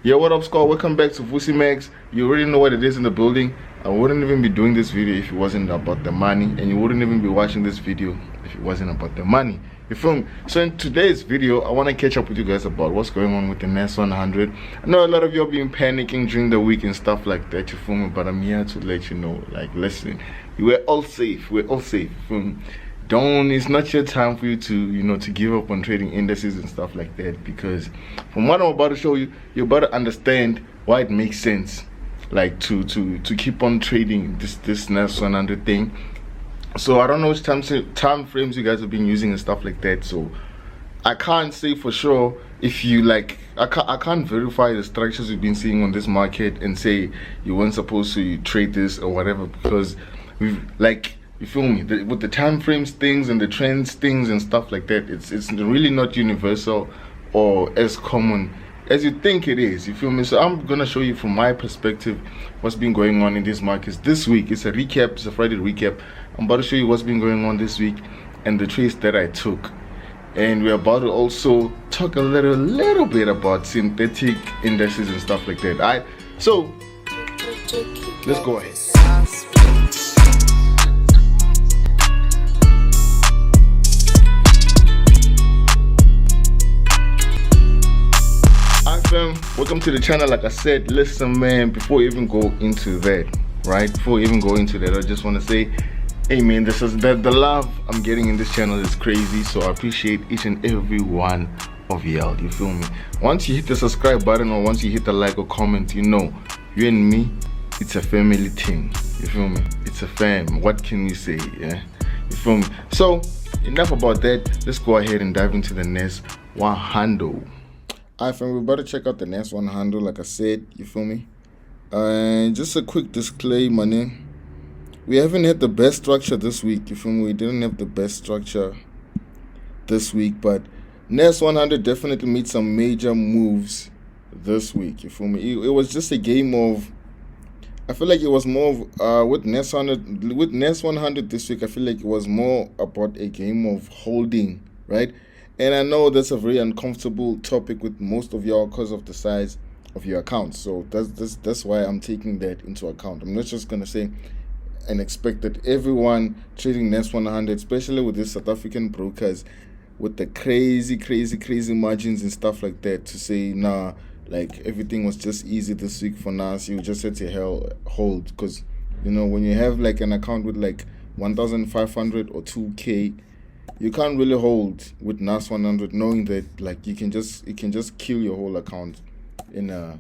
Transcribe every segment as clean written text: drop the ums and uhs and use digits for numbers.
Yo, what up, Scott? Welcome back to Vussy Magz. You already know what it is in the building. I wouldn't even be doing this video if it wasn't about the money, and you wouldn't even be watching this video if it wasn't about the money. You feel me? So in today's video, I want to catch up with you guys about what's going on with the NAS100. I know a lot of you have been panicking during the week and stuff like that, you feel me? But I'm here to let you know, like, listen, we're all safe. We're all safe. You feel me? It's not your time for you to, to give up on trading indices and stuff like that, because from what I'm about to show you, you're about to understand why it makes sense, like, to keep on trading this NAS100 thing. So I don't know which time frames you guys have been using and stuff like that, so I can't say for sure if you I can't verify the structures we've been seeing on this market and say you weren't supposed to trade this or whatever, because we've you feel me, with the time frames things and the trends things and stuff like that, it's really not universal or as common as you think it is, you feel me? So I'm gonna show you from my perspective what's been going on in these markets this week. It's a recap, it's a Friday recap. I'm about to show you what's been going on this week and the trades that I took, and we're about to also talk a little bit about synthetic indices and stuff like that. Alright, so let's go ahead. Welcome to the channel. Like I said, listen, man, before we even go into that, I just want to say, hey man, the love I'm getting in this channel is crazy, so I appreciate each and every one of y'all, you feel me? Once you hit the subscribe button or once you hit the like or comment, you know, you and me, it's a family thing, you feel me? It's a fam, what can we say, yeah? You feel me? So enough about that, let's go ahead and dive into the NAS100. Alright fam, we're about to check out the NAS100, like I said, you feel me? And just a quick disclaimer, man. We haven't had the best structure this week, you feel me? We didn't have the best structure this week, but NAS100 definitely made some major moves this week, you feel me? It was just a game of, I feel like it was more of, with NAS100 this week, I feel like it was more about a game of holding, right? And I know that's a very uncomfortable topic with most of y'all because of the size of your accounts. So that's why I'm taking that into account. I'm not just going to say and expect that everyone trading NAS100, especially with these South African brokers with the crazy margins and stuff like that, to say, nah, like everything was just easy this week for NAS. You just had to hold, because, you know, when you have like an account with like 1,500 or 2K, you can't really hold with NAS100, knowing that like it can just kill your whole account in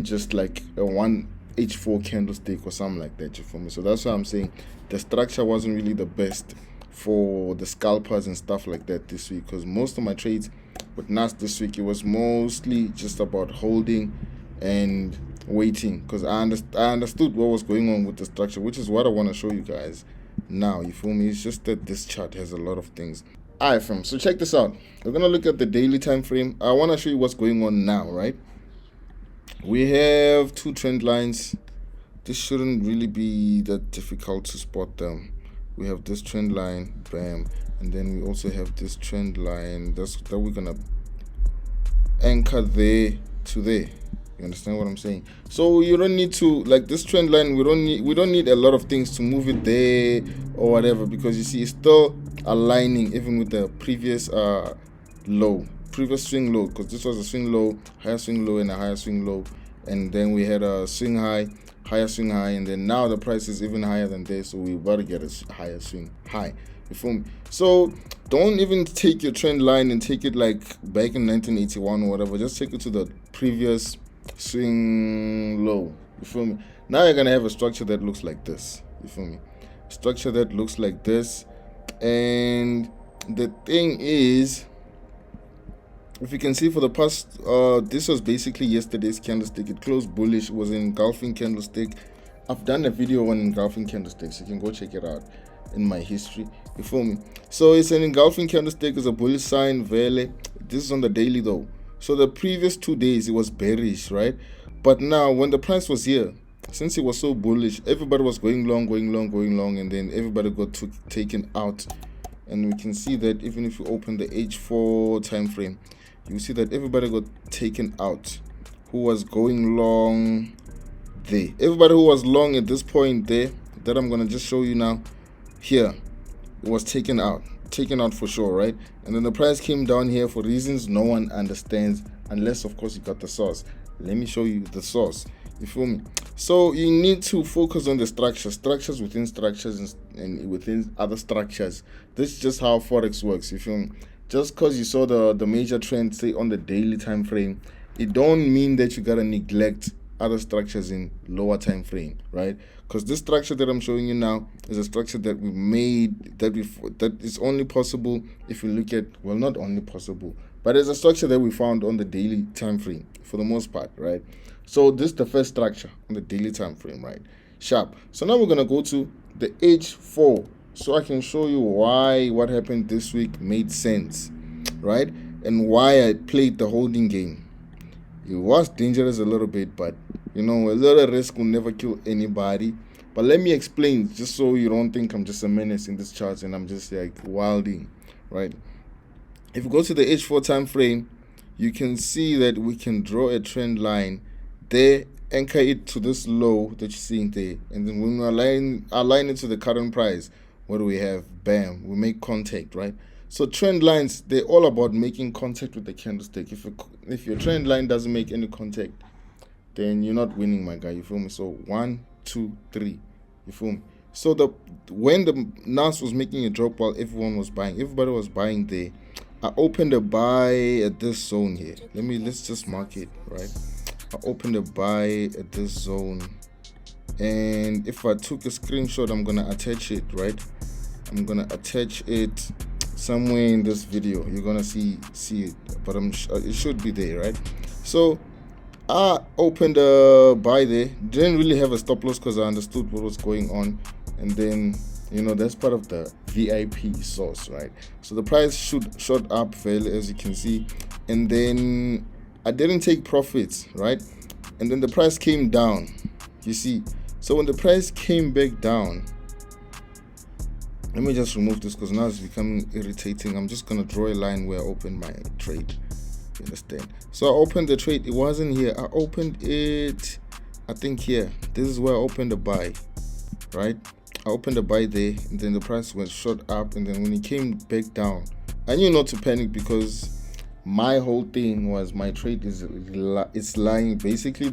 just like a 1 H4 candlestick or something like that, you feel me? So that's why I'm saying the structure wasn't really the best for the scalpers and stuff like that this week, because most of my trades with NAS this week, it was mostly just about holding and waiting, because I understood what was going on with the structure, which is what I want to show you guys now, you feel me? It's just that this chart has a lot of things. Alright fam, so check this out. We're gonna look at the daily time frame. I want to show you what's going on now, right? We have two trend lines. This shouldn't really be that difficult to spot them. We have this trend line, bam, and then we also have this trend line that we're gonna anchor there to there. You understand what I'm saying? So you don't need to, like, this trend line, we don't need a lot of things to move it there or whatever, because you see it's still aligning even with the previous swing low, because this was a swing low, higher swing low, and a higher swing low, and then we had a swing high, higher swing high, and then now the price is even higher than this, so we're about to get a higher swing high, you feel me? So don't even take your trend line and take it like back in 1981 or whatever. Just take it to the previous swing low, you feel me? Now you're gonna have a structure that looks like this, you feel me? Structure that looks like this. And the thing is, if you can see, for the past this was basically yesterday's candlestick. It closed bullish, was an engulfing candlestick. I've done a video on engulfing candlesticks, you can go check it out in my history, you feel me? So it's an engulfing candlestick, it's a bullish sign, vele. This is on the daily though. So the previous 2 days it was bearish, right? But now when the price was here, since it was so bullish, everybody was going long, and then everybody got taken out. And we can see that even if you open the H4 time frame, you see that everybody got taken out. who was going long there. Everybody who was long at this point there, that I'm gonna just show you now here, it was taken out for sure, right? And then the price came down here for reasons no one understands, unless of course you got the source. Let me show you the source. You feel me? So you need to focus on the structures within structures and within other structures. This is just how forex works. You feel me? Just because you saw the major trend, say on the daily time frame, it don't mean that you gotta neglect other structures in lower time frame, right? Because this structure that I'm showing you now is a structure that we made, that is only possible if you look at, well, not only possible, but it's a structure that we found on the daily time frame for the most part, right? So this is the first structure on the daily time frame, right? Sharp. So now we're gonna go to the H4, so I can show you why what happened this week made sense, right? And why I played the holding game. It was dangerous a little bit, but you know, a little risk will never kill anybody. But let me explain, just so you don't think I'm just a menace in this chart and I'm just like wilding, right? If you go to the H4 time frame, you can see that we can draw a trend line there, anchor it to this low that you're seeing there, and then when we align it to the current price, what do we have? Bam, we make contact, right? So trend lines, they're all about making contact with the candlestick. If your trend line doesn't make any contact, then you're not winning, my guy. You feel me? So 1, 2, 3. You feel me? So when the NAS was making a drop while everybody was buying there, I opened a buy at this zone here. Let's just mark it, right? I opened a buy at this zone, and if I took a screenshot, I'm gonna attach it, right? I'm gonna attach it somewhere in this video. You're gonna see it, but it should be there, right? So I opened a buy there, didn't really have a stop loss because I understood what was going on, and then you know that's part of the VIP source, right? So the price shot up fairly, as you can see, and then I didn't take profits, right? And then the price came down, you see. So when the price came back down, let me just remove this because now it's becoming irritating. I'm just gonna draw a line where I opened my trade. You understand? So I opened the trade. It wasn't here. I opened it, I think here. This is where I opened the buy, right? I opened the buy there, and then the price went shot up, and then when it came back down, I knew not to panic because my whole thing was my trade it's lying. Basically,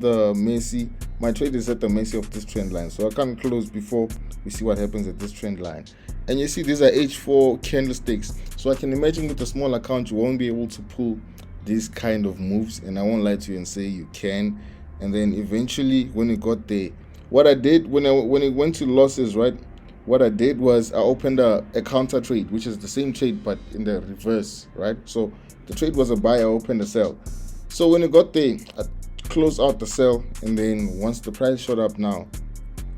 my trade is at the mercy of this trend line, so I can't close before we see what happens at this trend line. And you see these are H4 candlesticks, so I can imagine with a small account you won't be able to pull these kind of moves, and I won't lie to you and say you can. And then eventually when it got there, what I did when it went to losses, right, what I did was I opened a counter trade, which is the same trade but in the reverse, right? So the trade was a buy, I opened a sell. So when it got there, I closed out the sell, and then once the price shot up now,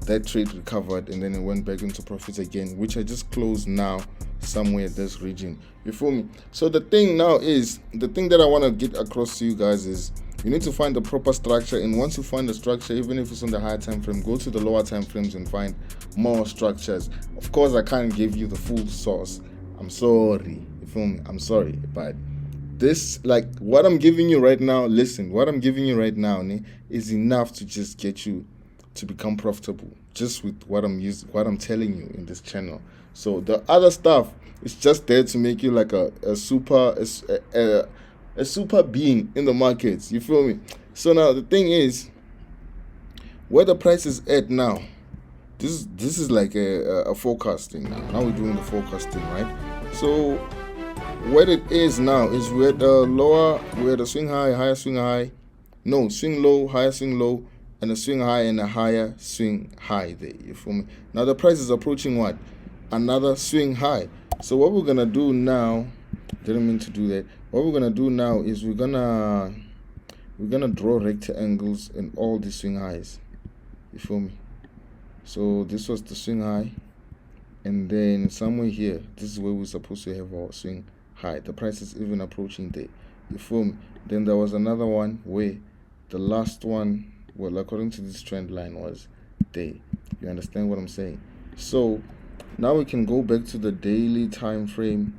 that trade recovered, and then it went back into profits again, which I just closed now somewhere in this region. You feel me? So the thing that I want to get across to you guys is you need to find the proper structure, and once you find the structure, even if it's on the higher time frame, go to the lower time frames and find more structures. Of course, I can't give you the full source. I'm sorry. You feel me? I'm sorry, but this, like what I'm giving you right now, listen, what I'm giving you right now is enough to just get you to become profitable, just with what I'm telling you in this channel. So the other stuff is just there to make you like a super being in the markets. You feel me? So now the thing is, where the price is at now, this is like a forecasting now. Now we're doing the forecasting, right? So what it is now is we're at the swing high, higher swing high, no, swing low, higher swing low, and a swing high and a higher swing high there. You feel me? Now the price is approaching what? Another swing high. So what we're gonna do now, didn't mean to do that. What we're gonna do now is we're gonna draw rectangles in all the swing highs. You feel me? So this was the swing high, and then somewhere here, this is where we're supposed to have our swing high. The price is even approaching there. You feel me? Then there was another one where the last one, well, according to this trend line, was there. You understand what I'm saying? So now we can go back to the daily time frame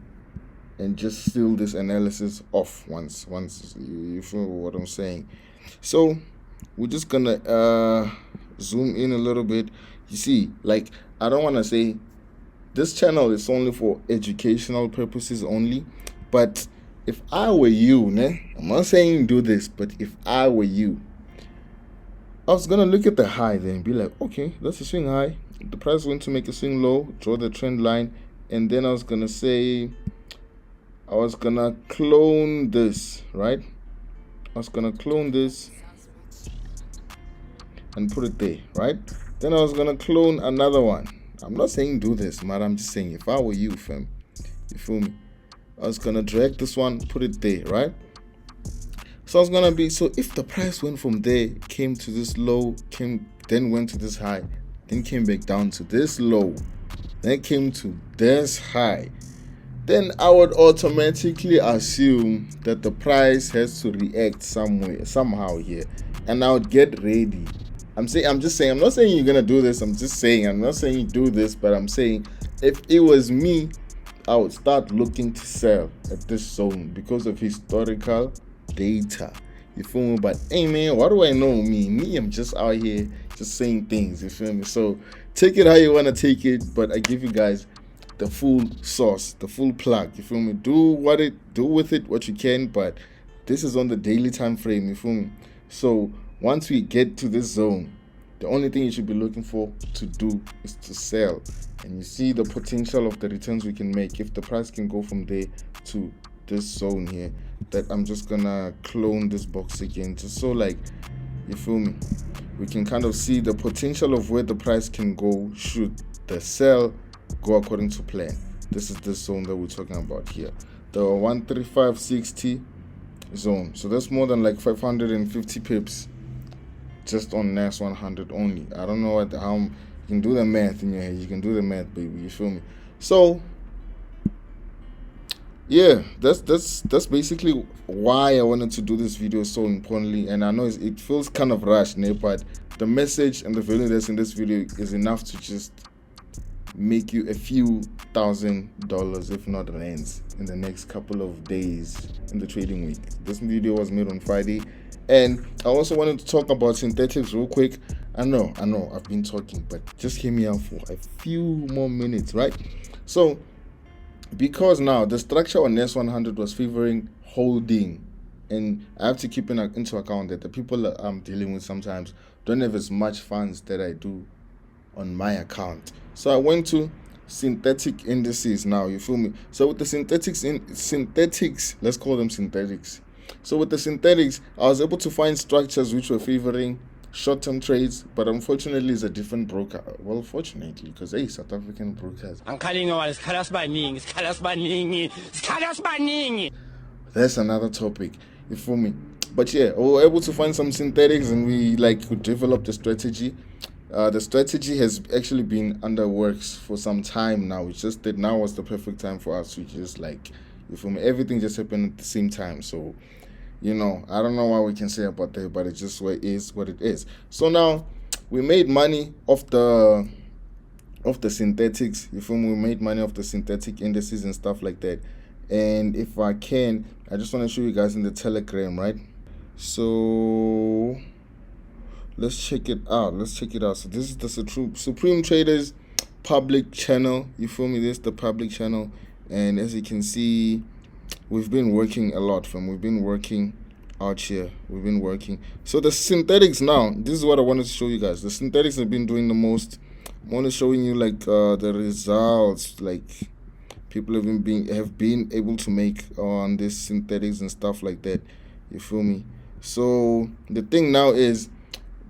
and just seal this analysis off once you feel what I'm saying. So we're just gonna zoom in a little bit. You see, like, I don't want to say this channel is only for educational purposes only, but if I were you, I'm not saying do this, but if I were you, I was gonna look at the high then and be like, okay, that's a swing high. The price went to make a swing low, draw the trend line, and then I was gonna say, I was gonna clone this, right? I was gonna clone this and put it there, right? Then I was gonna clone another one. I'm not saying do this, man. I'm just saying if I were you, fam, you feel me? I was gonna drag this one, put it there, right? So I was gonna be, so if the price went from there, came to this low, then went to this high, then came back down to this low, then came to this high, then I would automatically assume that the price has to react somehow here, and I would get ready. I'm just saying, I'm not saying you're gonna do this. I'm just saying, I'm not saying you do this, but I'm saying if it was me, I would start looking to sell at this zone because of historical data. You feel me? But hey man, what do I know? Me, I'm just out here just saying things. You feel me? So take it how you wanna take it, but I give you guys the full sauce, the full plug. You feel me? Do with it what you can, but this is on the daily time frame. You feel me? So once we get to this zone, the only thing you should be looking for to do is to sell. And you see the potential of the returns we can make if the price can go from there to this zone here. That I'm just gonna clone this box again, just so, like, you feel me, we can kind of see the potential of where the price can go should the sell go according to plan. This is the zone that we're talking about here, the 135.60 zone. So that's more than like 550 pips just on NAS100 only. I don't know how you can do the math in your head. You can do the math, baby. You feel me? So yeah, that's basically why I wanted to do this video so importantly. And I know it feels kind of rushed, but the message and the value that's in this video is enough to just make you a few $1,000s, if not rands, in the next couple of days in the trading week. This video was made on Friday, and I also wanted to talk about synthetics real quick. I know I've been talking, but just hear me out for a few more minutes, right? So because now the structure on NAS100 was favoring holding, and I have to keep into account that the people that I'm dealing with sometimes don't have as much funds that I do on my account. So I went to synthetic indices now, you feel me? So with the synthetics, let's call them synthetics. So with the synthetics, I was able to find structures which were favoring short-term trades, but unfortunately it's a different broker. Well, fortunately, because hey, South African brokers, that's another topic, you feel me? But yeah, we were able to find some synthetics, and we could develop the strategy. The strategy has actually been under works for some time now. It's just that now was the perfect time for us to just you feel me? Everything just happened at the same time. So, you know, I don't know what we can say about that, but it's just what it is. So now we made money off the synthetics. You feel me? We made money off the synthetic indices and stuff like that. And if I can, I just want to show you guys in the Telegram, right? So let's check it out. So this is the Supreme Traders public channel. You feel me? This is the public channel, and as you can see, we've been working a lot, fam. We've been working out here. We've been working. So the synthetics now, this is what I wanted to show you guys. The synthetics have been doing the most. I'm only showing you the results, people have been able to make on this synthetics and stuff like that. You feel me? So the thing now is,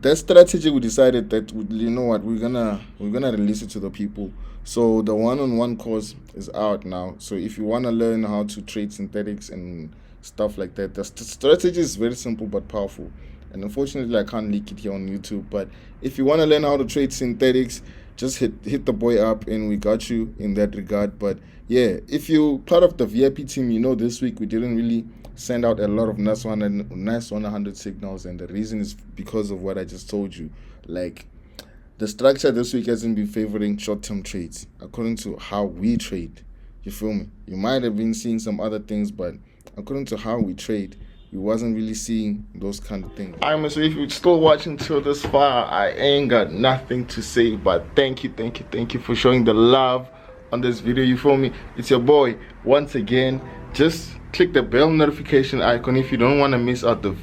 that strategy, we decided that, you know what, we're gonna release it to the people. So the one-on-one course is out now. So if you want to learn how to trade synthetics and stuff like that, the strategy is very simple but powerful. And unfortunately, I can't leak it here on YouTube. But if you want to learn how to trade synthetics, just hit the boy up, and we got you in that regard. But yeah, if you're part of the VIP team, you know this week we didn't really send out a lot of NAS100 signals, and the reason is because of what I just told you. The structure this week hasn't been favoring short-term trades according to how we trade. You feel me? You might have been seeing some other things, but according to how we trade, you wasn't really seeing those kind of things. Alright, so if you're still watching till this far, I ain't got nothing to say but thank you for showing the love on this video. You feel me? It's your boy once again. Just click the bell notification icon if you don't want to miss out the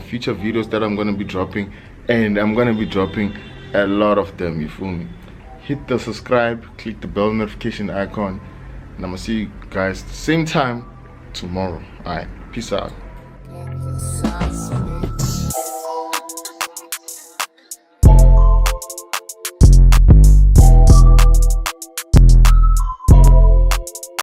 future videos that I'm going to be dropping, and I'm going to be dropping a lot of them. You feel me? Hit the subscribe, click the bell notification icon, and I'm gonna see you guys the same time tomorrow. Alright, peace out.